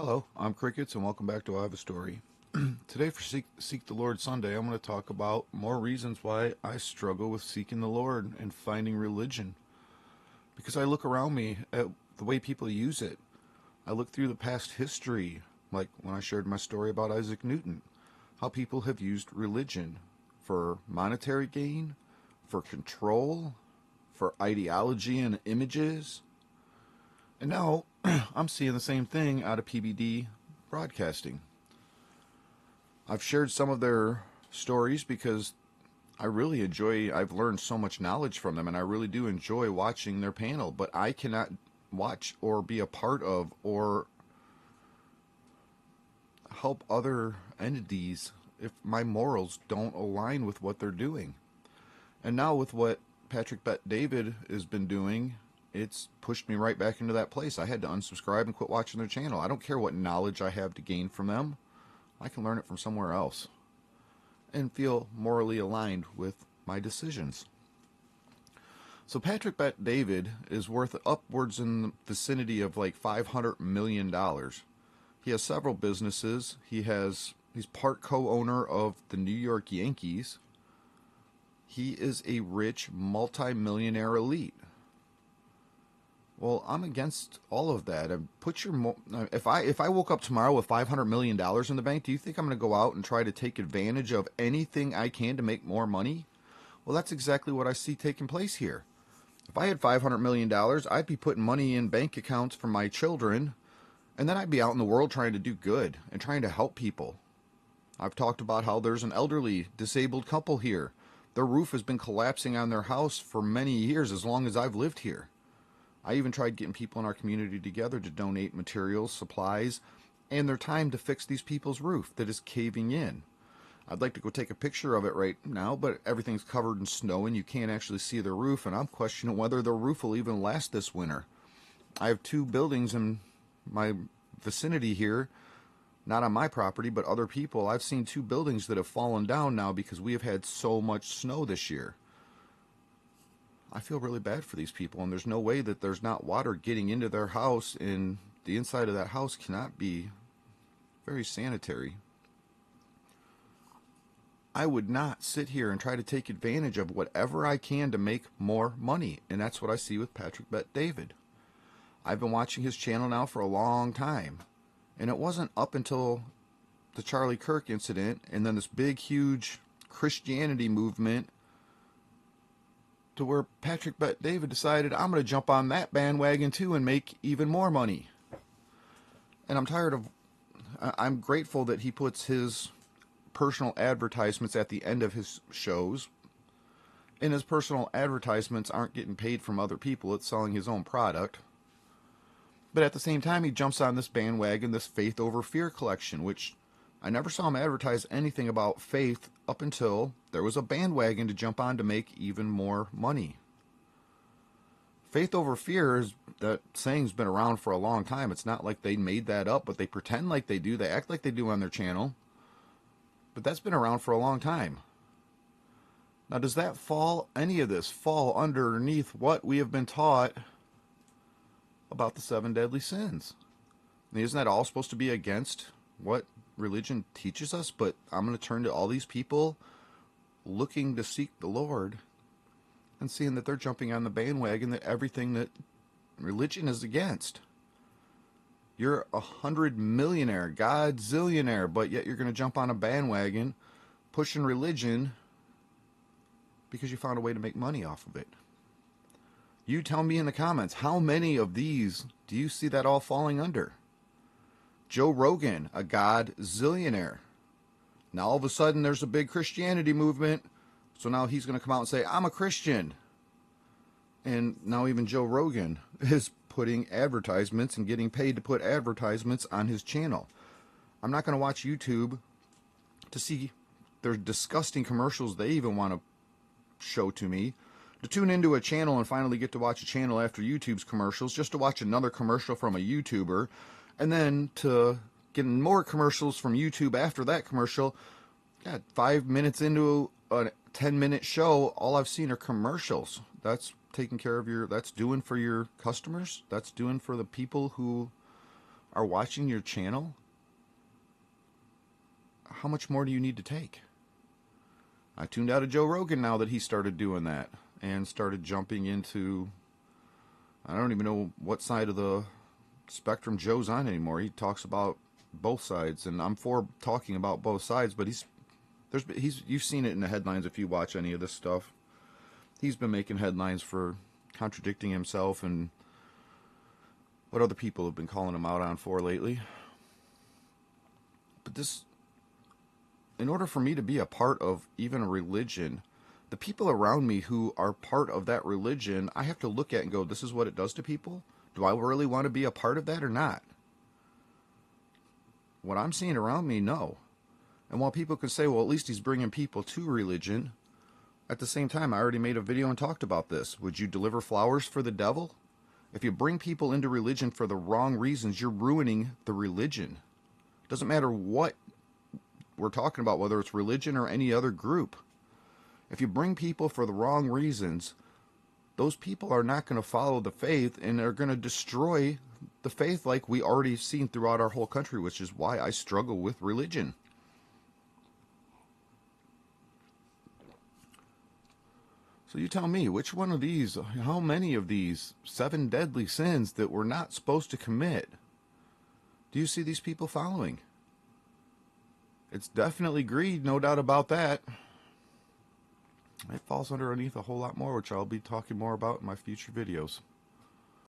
Hello, I'm Crickets, and welcome back to I Have a Story. Today, for Seek the Lord Sunday, I'm going to talk about more reasons why I struggle with seeking the Lord and finding religion. Because I look around me at the way people use it. I look through the past history, like when I shared my story about Isaac Newton, how people have used religion for monetary gain, for control, for ideology and images. And now I'm seeing the same thing out of PBD Broadcasting. I've shared some of their stories because I've learned so much knowledge from them, and I really do enjoy watching their panel, but I cannot watch or be a part of or help other entities if my morals don't align with what they're doing. And now with what Patrick Bet David has been doing, it's pushed me right back into that place. I had to unsubscribe and quit watching their channel. I don't care what knowledge I have to gain from them. I can learn it from somewhere else and feel morally aligned with my decisions. So Patrick Bet David is worth upwards in the vicinity of like $500 million. He has several businesses. He's part co-owner of the New York Yankees. He is a rich multi-millionaire elite. Well, I'm against all of that. If I woke up tomorrow with $500 million in the bank, do you think I'm going to go out and try to take advantage of anything I can to make more money? Well, that's exactly what I see taking place here. If I had $500 million, I'd be putting money in bank accounts for my children, and then I'd be out in the world trying to do good and trying to help people. I've talked about how there's an elderly, disabled couple here. Their roof has been collapsing on their house for many years, as long as I've lived here. I even tried getting people in our community together to donate materials, supplies, and their time to fix these people's roof that is caving in. I'd like to go take a picture of it right now, but everything's covered in snow and you can't actually see the roof, and I'm questioning whether the roof will even last this winter. I have two buildings in my vicinity here, not on my property, but other people. I've seen two buildings that have fallen down now because we have had so much snow this year. I feel really bad for these people, and there's no way that there's not water getting into their house, and the inside of that house cannot be very sanitary. I would not sit here and try to take advantage of whatever I can to make more money, and that's what I see with Patrick Bet David. I've been watching his channel now for a long time, and it wasn't up until the Charlie Kirk incident and then this big, huge Christianity movement to where Patrick Bet David decided, I'm going to jump on that bandwagon too and make even more money. And I'm grateful that he puts his personal advertisements at the end of his shows. And his personal advertisements aren't getting paid from other people, it's selling his own product. But at the same time, he jumps on this bandwagon, this Faith Over Fear collection, which I never saw him advertise anything about faith up until there was a bandwagon to jump on to make even more money. Faith over fear, that saying's been around for a long time. It's not like they made that up, but they pretend like they do. They act like they do on their channel. But that's been around for a long time. Now, does any of this fall underneath what we have been taught about the 7 deadly sins? I mean, isn't that all supposed to be against what religion teaches us? But I'm going to turn to all these people looking to seek the Lord and seeing that they're jumping on the bandwagon that everything that religion is against. You're $100 millionaire, Godzillionaire, but yet you're going to jump on a bandwagon pushing religion because you found a way to make money off of it. You tell me in the comments, how many of these do you see that all falling under? Joe Rogan, a Godzillionaire. Now all of a sudden there's a big Christianity movement, so now he's going to come out and say, I'm a Christian. And now even Joe Rogan is putting advertisements and getting paid to put advertisements on his channel. I'm not going to watch YouTube to see their disgusting commercials they even want to show to me. To tune into a channel and finally get to watch a channel after YouTube's commercials, just to watch another commercial from a YouTuber, and then to get more commercials from YouTube after that commercial. God, 5 minutes into a 10-minute show, all I've seen are commercials. That's taking care of that's doing for your customers. That's doing for the people who are watching your channel, how much more do you need to take? I tuned out of Joe Rogan now that he started doing that and started jumping into, I don't even know what side of the spectrum Joe's on anymore. He talks about both sides, and I'm for talking about both sides, but you've seen it in the headlines if you watch any of this stuff. He's been making headlines for contradicting himself and what other people have been calling him out on for lately. But this, in order for me to be a part of even a religion, the people around me who are part of that religion, I have to look at and go, this is what it does to people? Do I really want to be a part of that or not? What I'm seeing around me, no. And while people can say, well, at least he's bringing people to religion, at the same time, I already made a video and talked about this. Would you deliver flowers for the devil? If you bring people into religion for the wrong reasons, you're ruining the religion. It doesn't matter what we're talking about, whether it's religion or any other group. If you bring people for the wrong reasons, those people are not going to follow the faith and are going to destroy the faith like we already seen throughout our whole country, which is why I struggle with religion. So you tell me, which one of these, how many of these 7 deadly sins that we're not supposed to commit do you see these people following? It's definitely greed, no doubt about that. It falls underneath a whole lot more, which I'll be talking more about in my future videos.